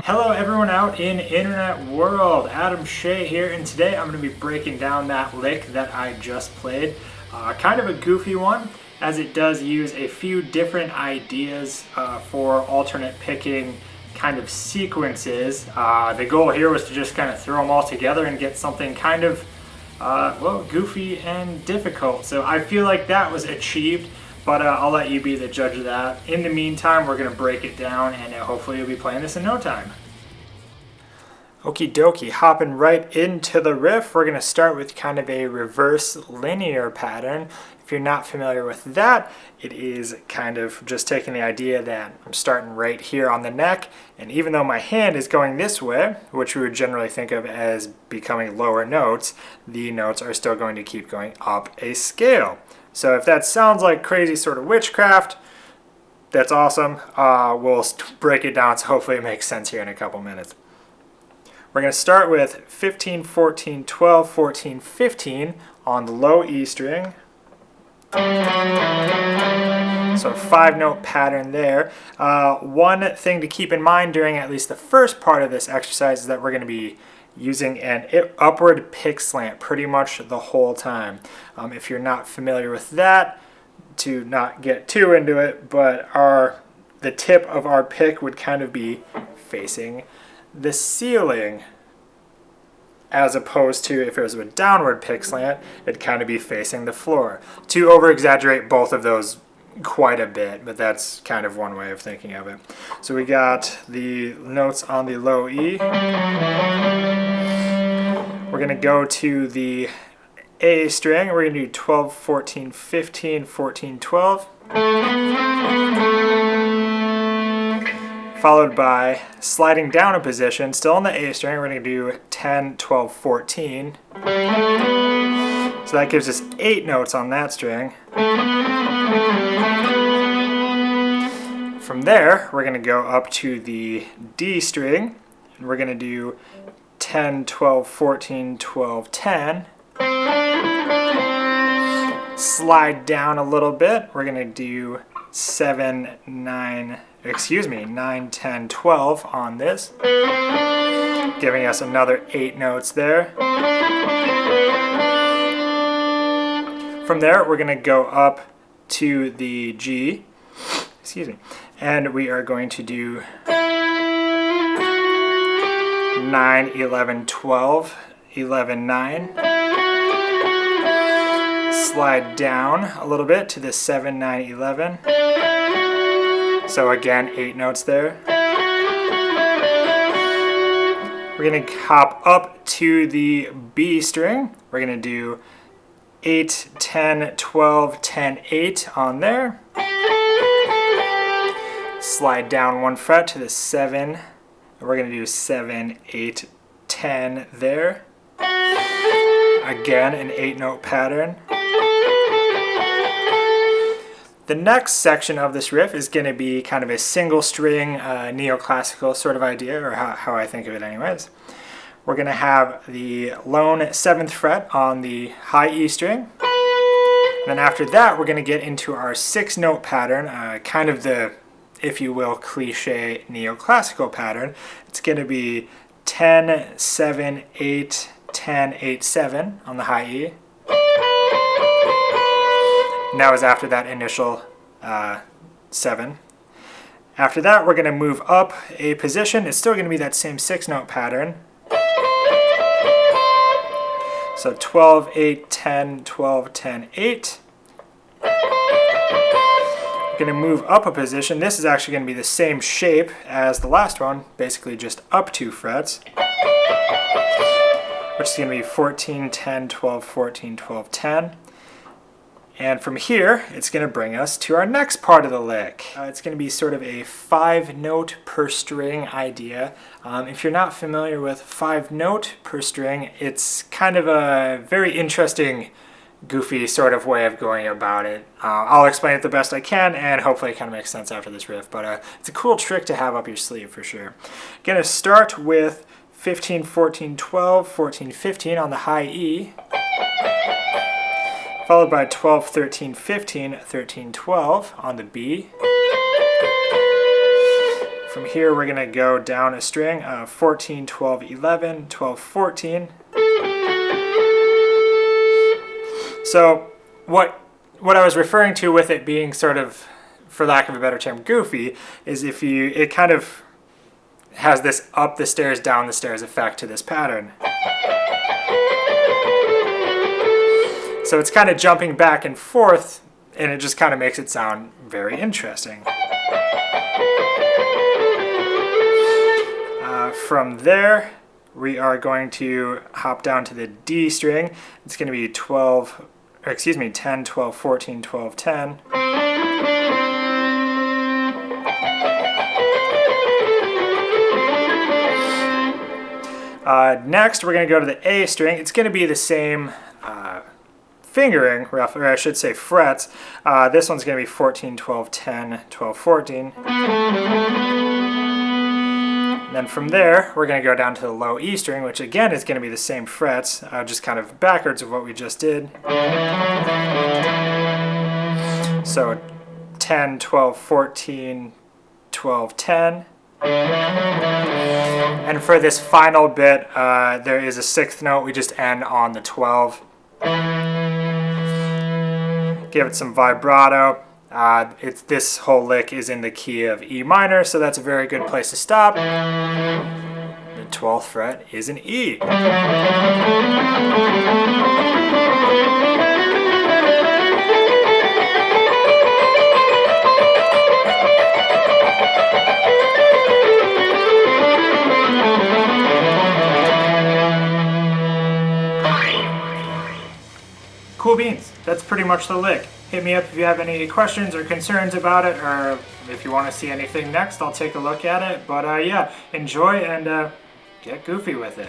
Hello everyone out in internet world, Adam Shea here, and today I'm going to be breaking down that lick that I just played. Kind of a goofy one, as it does use a few different ideas for alternate picking kind of sequences. The goal here was to just kind of throw them all together and get something kind of, well, goofy and difficult. So I feel like that was achieved, but I'll let you be the judge of that. In the meantime, we're going to break it down, and hopefully you'll be playing this in no time. Okie dokie, hopping right into the riff, we're going to start with kind of a reverse linear pattern. If you're not familiar with that, it is kind of just taking the idea that I'm starting right here on the neck, and even though my hand is going this way, which we would generally think of as becoming lower notes, the notes are still going to keep going up a scale. So if that sounds like crazy sort of witchcraft, that's awesome. We'll break it down, so hopefully it makes sense here in a couple minutes. We're going to start with 15, 14, 12, 14, 15 on the low E string. So a 5-note pattern there. One thing to keep in mind during at least the first part of this exercise is that we're going to be using an upward pick slant pretty much the whole time. If you're not familiar with that, to not get too into it, but the tip of our pick would kind of be facing the ceiling, as opposed to if it was a downward pick slant, it'd kind of be facing the floor. To over-exaggerate both of those quite a bit, but that's kind of one way of thinking of it. So we got the notes on the low E. We're going to go to the A string. We're going to do 12, 14, 15, 14, 12. Followed by sliding down a position, still on the A string, we're going to do 10, 12, 14. So that gives us 8 notes on that string. From there, we're going to go up to the D string, and we're going to do 10, 12, 14, 12, 10. Slide down a little bit, we're going to do 9, 10, 12 on this, giving us another 8 notes there. From there, we're going to go up to the G, and we are going to do 9, 11, 12, 11, 9. Slide down a little bit to the 7, 9, 11. So again, 8 notes there. We're going to hop up to the B string. We're going to do 8, 10, 12, 10, 8 on there. Slide down 1 fret to the 7. We're going to do 7, 8, 10 there. Again, an 8-note pattern. The next section of this riff is going to be kind of a single string neoclassical sort of idea, or how I think of it anyways. We're going to have the lone 7th fret on the high E string. And then after that, we're going to get into our 6-note pattern, kind of the, if you will, cliche neoclassical pattern. It's going to be 10, 7, 8, 10, 8, 7 on the high E. And that was after that initial 7. After that, we're going to move up a position. It's still going to be that same 6-note pattern. So 12, 8, 10, 12, 10, 8. We're going to move up a position. This is actually going to be the same shape as the last one, basically just up 2 frets, which is going to be 14, 10, 12, 14, 12, 10. And from here, it's going to bring us to our next part of the lick. It's going to be sort of a 5-note per string idea. If you're not familiar with 5-note per string, it's kind of a very interesting, goofy sort of way of going about it. I'll explain it the best I can, and hopefully it kind of makes sense after this riff. But it's a cool trick to have up your sleeve for sure. Going to start with 15, 14, 12, 14, 15 on the high E. followed by 12, 13, 15, 13, 12 on the B. From here, we're going to go down a string of 14, 12, 11, 12, 14. So what I was referring to with it being sort of, for lack of a better term, goofy, is it kind of has this up the stairs, down the stairs effect to this pattern. So it's kind of jumping back and forth, and it just kind of makes it sound very interesting. From there, we are going to hop down to the D string. It's going to be 10, 12, 14, 12, 10. Next, we're going to go to the A string. It's going to be the same fingering, or I should say frets. This one's going to be 14, 12, 10, 12, 14. And then from there, we're going to go down to the low E string, which again is going to be the same frets, just kind of backwards of what we just did. So 10, 12, 14, 12, 10. And for this final bit, there is a sixth note. We just end on the 12. Give it some vibrato. This whole lick is in the key of E minor, so that's a very good place to stop. The 12th fret is an E. Cool beans. That's pretty much the lick. Hit me up if you have any questions or concerns about it, or if you want to see anything next, I'll take a look at it. But yeah, enjoy and get goofy with it.